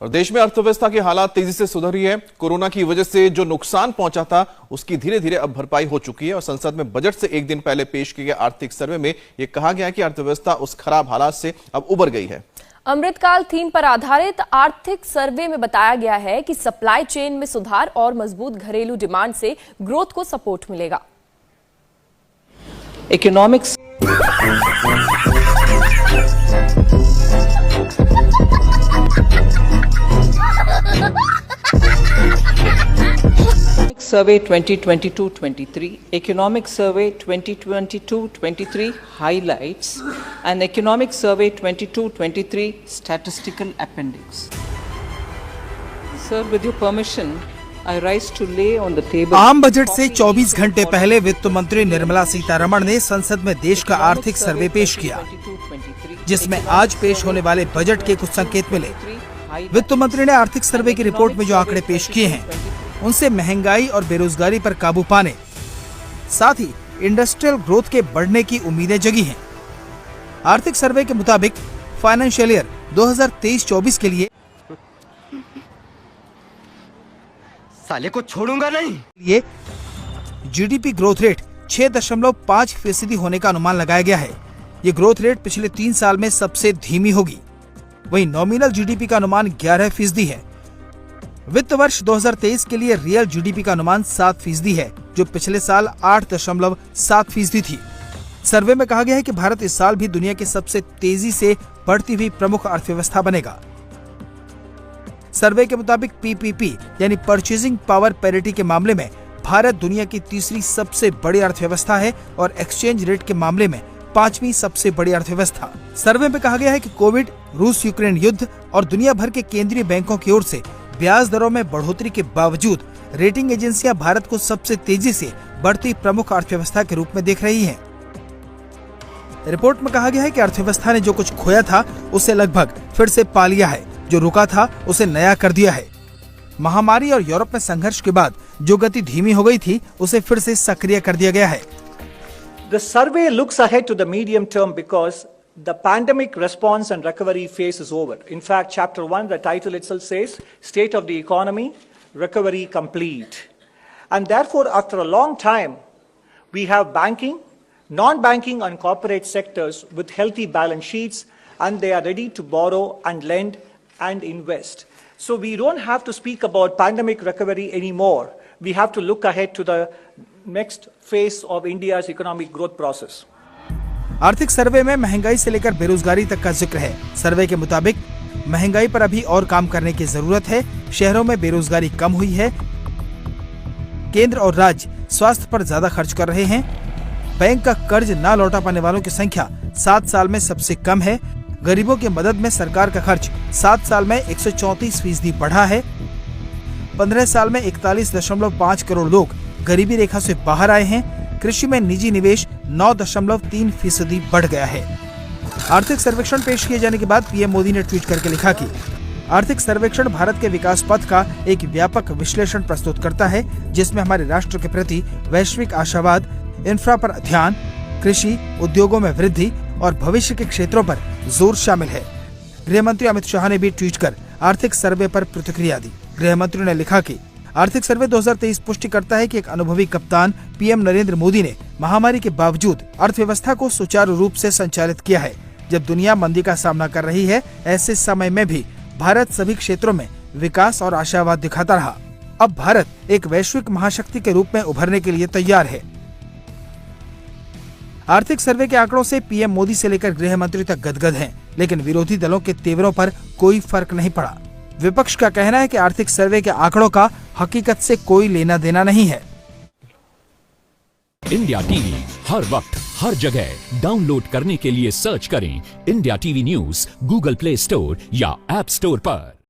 और देश में अर्थव्यवस्था की हालात तेजी से सुधर रही है। कोरोना की वजह से जो नुकसान पहुंचा था उसकी धीरे धीरे अब भरपाई हो चुकी है और संसद में बजट से एक दिन पहले पेश किए गए आर्थिक सर्वे में यह कहा गया है कि अर्थव्यवस्था उस खराब हालात से अब उबर गई है। अमृतकाल थीम पर आधारित आर्थिक सर्वे में बताया गया है कि सप्लाई चेन में सुधार और मजबूत घरेलू डिमांड से ग्रोथ को सपोर्ट मिलेगा। Economics Survey 2022-23, Economic Survey 2022-23 highlights, and Economic Survey 22-23 statistical appendix. Sir, with your permission, I rise to lay on the table. आम बजट से 24 घंटे पहले वित्त मंत्री निर्मला सीतारमण ने संसद में देश का आर्थिक सर्वे पेश किया, जिसमें आज पेश होने वाले बजट के कुछ संकेत मिले। वित्त मंत्री ने आर्थिक सर्वे की रिपोर्ट में जो आंकड़े पेश किए हैं, उनसे महंगाई और बेरोजगारी पर काबू पाने, साथ ही इंडस्ट्रियल ग्रोथ के बढ़ने की उम्मीदें जगी हैं। आर्थिक सर्वे के मुताबिक फाइनेंशियल ईयर 2023-24 के लिए साले को छोड़ूंगा नहीं। ये जीडीपी ग्रोथ रेट 6.5% होने का अनुमान लगाया गया है। ये ग्रोथ रेट पिछले 3 साल में सबसे धीमी होगी। वहीं नॉमिनल जीडीपी का अनुमान 11% है। वित्त वर्ष 2023 के लिए रियल जीडीपी का अनुमान 7% है, जो पिछले साल 8.7% थी। सर्वे में कहा गया है कि भारत इस साल भी दुनिया की सबसे तेजी से बढ़ती हुई प्रमुख अर्थव्यवस्था बनेगा। सर्वे के मुताबिक पीपीपी यानी परचेजिंग पावर पैरिटी के मामले में भारत दुनिया की तीसरी सबसे बड़ी अर्थव्यवस्था है और एक्सचेंज रेट के मामले में 5वीं सबसे बड़ी अर्थव्यवस्था। सर्वे में कहा गया है कि कोविड, रूस यूक्रेन युद्ध और दुनिया भर के केंद्रीय बैंकों की ओर से ब्याज दरों में बढ़ोतरी के बावजूद रेटिंग एजेंसियां भारत को सबसे तेजी से बढ़ती प्रमुख अर्थव्यवस्था के रूप में देख रही हैं। रिपोर्ट में कहा गया है कि अर्थव्यवस्था ने जो कुछ खोया था उसे लगभग फिर से पा लिया है, जो रुका था उसे नया कर दिया है। महामारी और यूरोप में संघर्ष के बाद जो गति धीमी हो गई थी उसे फिर से सक्रिय कर दिया गया है। The survey looks ahead to the medium term because the pandemic response and recovery phase is over. In fact, Chapter 1, the title itself says, State of the Economy, Recovery Complete. And therefore, after a long time, we have banking, non-banking and corporate sectors with healthy balance sheets, and they are ready to borrow and lend and invest. So we don't have to speak about pandemic recovery anymore. We have to look ahead to the next phase of India's economic growth process. आर्थिक सर्वे में महंगाई से लेकर बेरोजगारी तक का जिक्र है। सर्वे के मुताबिक महंगाई पर अभी और काम करने की जरूरत है। शहरों में बेरोजगारी कम हुई है। केंद्र और राज्य स्वास्थ्य पर ज्यादा खर्च कर रहे हैं। बैंक का कर्ज न लौटा पाने वालों की संख्या 7 साल में सबसे कम है। गरीबों की मदद में सरकार का खर्च 7 साल में 134% बढ़ा है। 15 साल में 41.5 करोड़ लोग गरीबी रेखा से बाहर आए हैं। कृषि में निजी निवेश 9.3% बढ़ गया है। आर्थिक सर्वेक्षण पेश किए जाने के बाद पीएम मोदी ने ट्वीट करके लिखा कि आर्थिक सर्वेक्षण भारत के विकास पथ का एक व्यापक विश्लेषण प्रस्तुत करता है, जिसमें हमारे राष्ट्र के प्रति वैश्विक आशावाद, इंफ्रा पर ध्यान, कृषि, उद्योगों में वृद्धि और भविष्य के क्षेत्रों पर जोर शामिल है। गृह मंत्री अमित शाह ने भी ट्वीट कर आर्थिक सर्वे पर प्रतिक्रिया दी। गृह मंत्री ने लिखा कि आर्थिक सर्वे 2023 पुष्टि करता है कि एक अनुभवी कप्तान पीएम नरेंद्र मोदी ने महामारी के बावजूद अर्थव्यवस्था को सुचारू रूप से संचालित किया है। जब दुनिया मंदी का सामना कर रही है, ऐसे समय में भी भारत सभी क्षेत्रों में विकास और आशावाद दिखाता रहा। अब भारत एक वैश्विक महाशक्ति के रूप में उभरने के लिए तैयार है। आर्थिक सर्वे के आंकड़ों से पीएम मोदी से लेकर गृह मंत्री तक गदगद हैं, लेकिन विरोधी दलों के तेवरों पर कोई फर्क नहीं पड़ा। विपक्ष का कहना है कि आर्थिक सर्वे के आंकड़ों का हकीकत से कोई लेना देना नहीं है। इंडिया टीवी हर वक्त हर जगह डाउनलोड करने के लिए सर्च करें India TV news Google play store या ऐप स्टोर पर।